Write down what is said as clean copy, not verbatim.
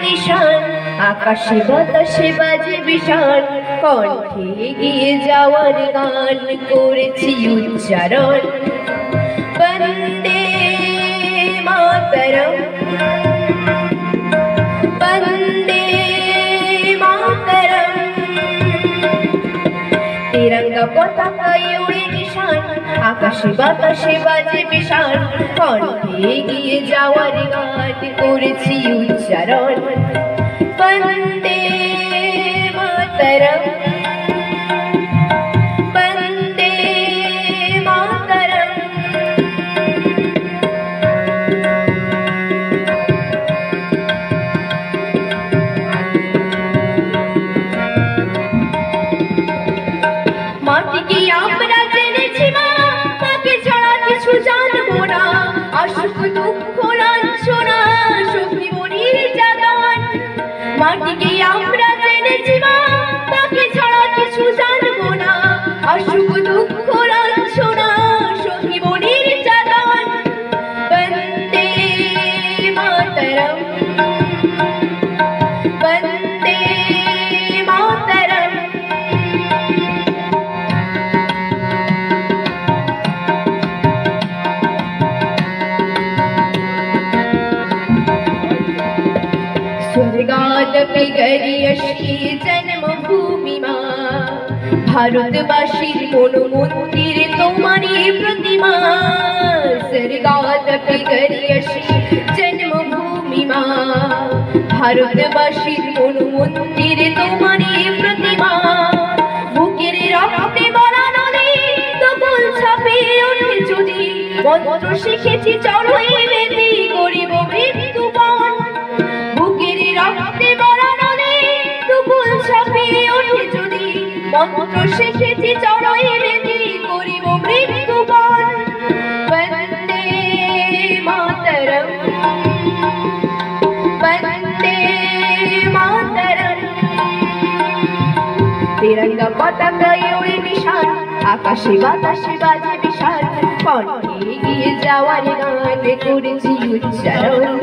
নিশান, আকাশে বাতাসে বাজে বিশান, কণ্ঠে এগিয়ে যাওয়ার গান করেছি উচ্চারণ। বন্দে মাতরম, বন্দে মাতরম। তিরঙ্গা পতাকায় উড়ে নিশান, আকাশে বাতাসে বাজে বিশান, কণ্ঠে এগিয়ে যাওয়ার গান করেছি উচ্চারণ। বন্দে মাতরম, বন্দে মাতরম। মাটিকে আমরা জেনেছি মা, তাকে ছাড়া কিছু জানবো না। আসুক দুঃখ লাঞ্ছনা, সখী মনির জাগান। মাটিকে আমরা জেনেছি মা, তাকে ছাড়া কিছু জানবো না। আসুক দুঃখ লাঞ্ছনা, সখী মনির জাগান। বন্দে মাতরম, বন্দে মাতরম। स्वर्गादपि गरियसी जन्मभूमि मा, भारतवासीर कोनो मन्दिर तोमारी प्रतिमा। स्वर्गादपि गरियसी जन्मभूमि मा, भारतवासीर कोनो मन्दिर तोमारी प्रतिमा। बुकेर रक्ते भरा नदी तबल छापिয়ে ওঠে যদি, মন্ত্র শিখেছি চড়ই বেদি করিব মৃত্যুবরণ। বুকের রক্তে ভরা নদী তবল ছাপিয়ে ওঠে যদি, মন্ত্র শিখেছি চড়ই বেদি করিব মৃত্যুবরণ। বন্দে মাতরম, বন্দে মাতরম। তিরঙ্গা পতাকায় উড়ে নিশান, আকাশে বাতাসে বাজে বিশান, কণ্ঠে এগিয়ে যাওয়ার গান করেছি উচ্চারণ।